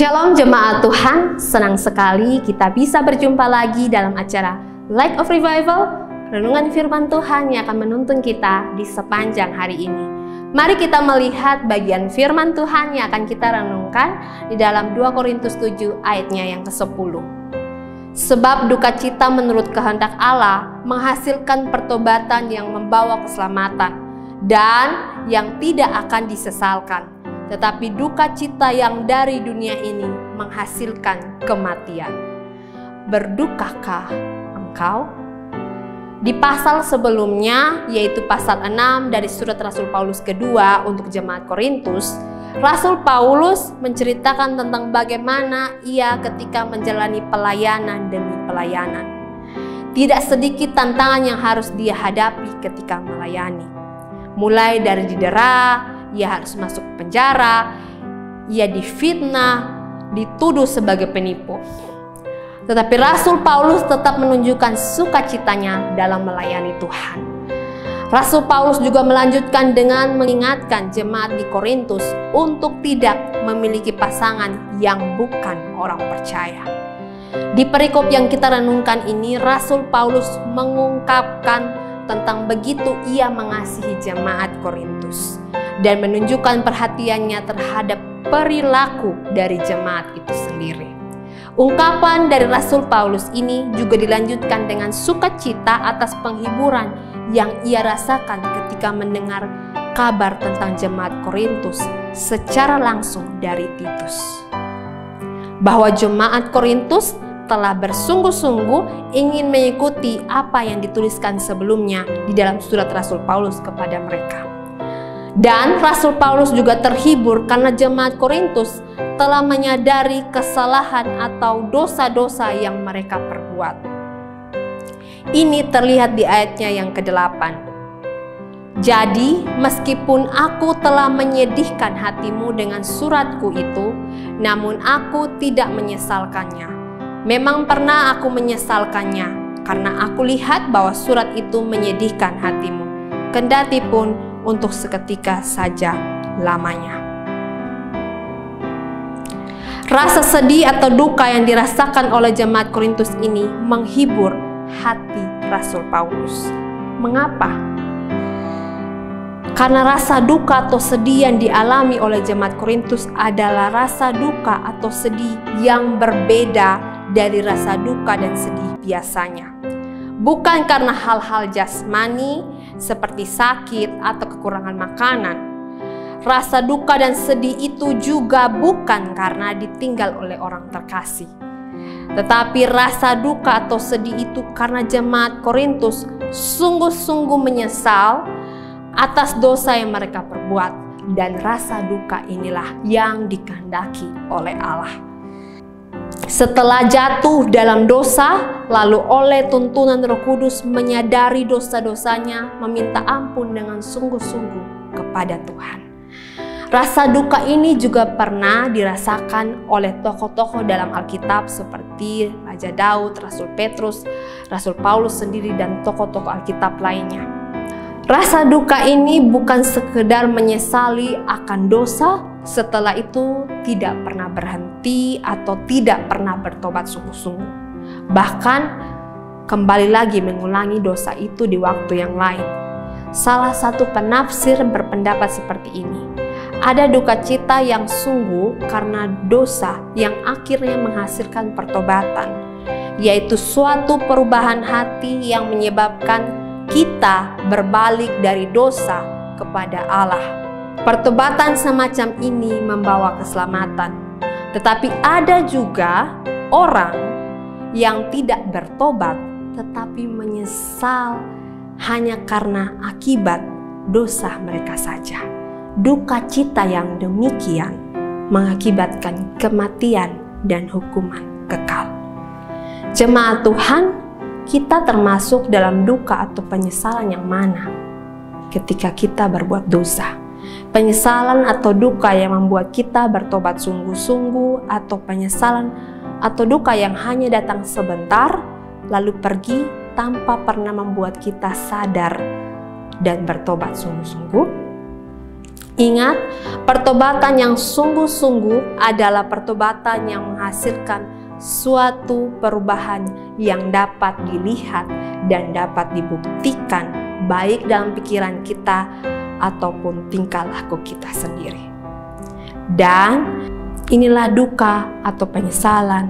Shalom jemaat Tuhan, senang sekali kita bisa berjumpa lagi dalam acara Light of Revival, renungan firman Tuhan yang akan menuntun kita di sepanjang hari ini. Mari kita melihat bagian firman Tuhan yang akan kita renungkan di dalam 2 Korintus 7 ayatnya yang ke-10. Sebab duka cita menurut kehendak Allah menghasilkan pertobatan yang membawa keselamatan dan yang tidak akan disesalkan. Tetapi duka cita yang dari dunia ini menghasilkan kematian. Berdukakah engkau? Di pasal sebelumnya, yaitu pasal 6 dari surat Rasul Paulus kedua untuk jemaat Korintus, Rasul Paulus menceritakan tentang bagaimana ia ketika menjalani pelayanan demi pelayanan. Tidak sedikit tantangan yang harus dia hadapi ketika melayani. Mulai dari didera, ia harus masuk penjara, ia difitnah, dituduh sebagai penipu. Tetapi Rasul Paulus tetap menunjukkan sukacitanya dalam melayani Tuhan. Rasul Paulus juga melanjutkan dengan mengingatkan jemaat di Korintus untuk tidak memiliki pasangan yang bukan orang percaya. Di perikop yang kita renungkan ini, Rasul Paulus mengungkapkan tentang begitu ia mengasihi jemaat Korintus dan menunjukkan perhatiannya terhadap perilaku dari jemaat itu sendiri. Ungkapan dari Rasul Paulus ini juga dilanjutkan dengan sukacita atas penghiburan yang ia rasakan ketika mendengar kabar tentang jemaat Korintus secara langsung dari Titus. Bahwa jemaat Korintus telah bersungguh-sungguh ingin mengikuti apa yang dituliskan sebelumnya di dalam surat Rasul Paulus kepada mereka. Dan Rasul Paulus juga terhibur karena jemaat Korintus telah menyadari kesalahan atau dosa-dosa yang mereka perbuat. Ini terlihat di ayatnya yang ke-8. Jadi, meskipun aku telah menyedihkan hatimu dengan suratku itu, namun aku tidak menyesalkannya. Memang pernah aku menyesalkannya, karena aku lihat bahwa surat itu menyedihkan hatimu, kendati pun untuk seketika saja lamanya. Rasa sedih atau duka yang dirasakan oleh jemaat Korintus ini menghibur hati Rasul Paulus. Mengapa? Karena rasa duka atau sedih yang dialami oleh jemaat Korintus adalah rasa duka atau sedih yang berbeda dari rasa duka dan sedih biasanya. Bukan karena hal-hal jasmani seperti sakit atau kekurangan makanan. Rasa duka dan sedih itu juga bukan karena ditinggal oleh orang terkasih. Tetapi rasa duka atau sedih itu karena jemaat Korintus sungguh-sungguh menyesal atas dosa yang mereka perbuat. Dan rasa duka inilah yang dikehendaki oleh Allah. Setelah jatuh dalam dosa, lalu oleh tuntunan Roh Kudus menyadari dosa-dosanya, meminta ampun dengan sungguh-sungguh kepada Tuhan. Rasa duka ini juga pernah dirasakan oleh tokoh-tokoh dalam Alkitab seperti Raja Daud, Rasul Petrus, Rasul Paulus sendiri, dan tokoh-tokoh Alkitab lainnya. Rasa duka ini bukan sekedar menyesali akan dosa, setelah itu tidak pernah berhenti atau tidak pernah bertobat sungguh-sungguh. Bahkan kembali lagi mengulangi dosa itu di waktu yang lain. Salah satu penafsir berpendapat seperti ini. Ada duka cita yang sungguh karena dosa yang akhirnya menghasilkan pertobatan, yaitu suatu perubahan hati yang menyebabkan kita berbalik dari dosa kepada Allah. Pertobatan semacam ini membawa keselamatan. Tetapi ada juga orang yang tidak bertobat tetapi menyesal hanya karena akibat dosa mereka saja. Duka cita yang demikian mengakibatkan kematian dan hukuman kekal. Jemaat Tuhan, kita termasuk dalam duka atau penyesalan yang mana ketika kita berbuat dosa? Penyesalan atau duka yang membuat kita bertobat sungguh-sungguh, atau penyesalan atau duka yang hanya datang sebentar lalu pergi tanpa pernah membuat kita sadar dan bertobat sungguh-sungguh? Ingat, pertobatan yang sungguh-sungguh adalah pertobatan yang menghasilkan suatu perubahan yang dapat dilihat dan dapat dibuktikan baik dalam pikiran kita ataupun tingkah laku kita sendiri. Dan inilah duka atau penyesalan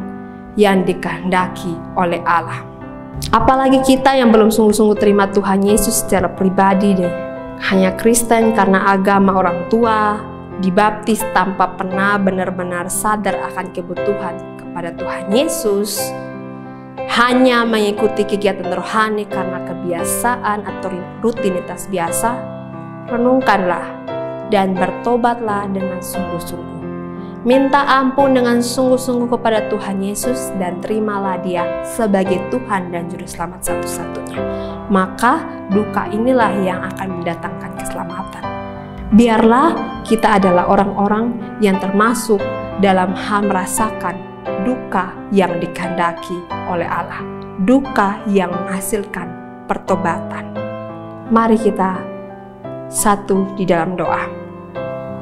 yang dikehendaki oleh Allah. Apalagi kita yang belum sungguh-sungguh terima Tuhan Yesus secara pribadi deh. Hanya Kristen karena agama orang tua, dibaptis tanpa pernah benar-benar sadar akan kebutuhan kepada Tuhan Yesus, hanya mengikuti kegiatan rohani karena kebiasaan atau rutinitas biasa, renungkanlah dan bertobatlah dengan sungguh-sungguh. Minta ampun dengan sungguh-sungguh kepada Tuhan Yesus dan terimalah Dia sebagai Tuhan dan Juru Selamat satu-satunya. Maka duka inilah yang akan mendatangkan keselamatan. Biarlah kita adalah orang-orang yang termasuk dalam hal merasakan duka yang dikehendaki oleh Allah, duka yang menghasilkan pertobatan. Mari kita satu di dalam doa.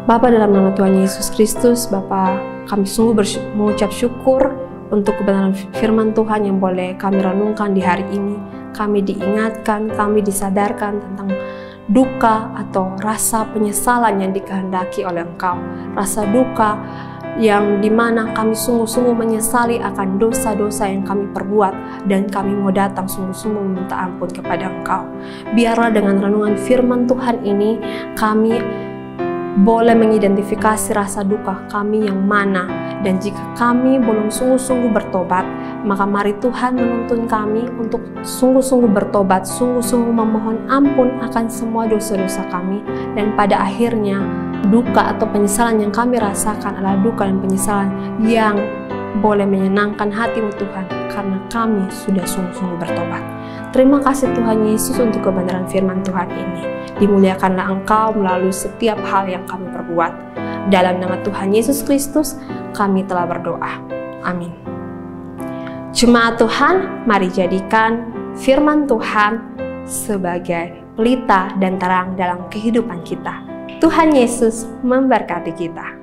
Bapa, dalam nama Tuhan Yesus Kristus, Bapa, kami sungguh mengucap syukur untuk kebenaran firman Tuhan yang boleh kami renungkan di hari ini. Kami diingatkan, kami disadarkan tentang duka atau rasa penyesalan yang dikehendaki oleh Engkau. Rasa duka yang dimana kami sungguh-sungguh menyesali akan dosa-dosa yang kami perbuat, dan kami mau datang sungguh-sungguh meminta ampun kepada Engkau. Biarlah dengan renungan firman Tuhan ini kami boleh mengidentifikasi rasa duka kami yang mana, dan jika kami belum sungguh-sungguh bertobat, maka mari Tuhan menuntun kami untuk sungguh-sungguh bertobat, sungguh-sungguh memohon ampun akan semua dosa-dosa kami, dan pada akhirnya duka atau penyesalan yang kami rasakan adalah duka dan penyesalan yang boleh menyenangkan hati-Mu Tuhan, karena kami sudah sungguh-sungguh bertobat. Terima kasih Tuhan Yesus untuk kebenaran firman Tuhan ini. Dimuliakanlah Engkau melalui setiap hal yang kami perbuat. Dalam nama Tuhan Yesus Kristus, kami telah berdoa. Amin. Jemaat Tuhan, mari jadikan firman Tuhan sebagai pelita dan terang dalam kehidupan kita. Tuhan Yesus memberkati kita.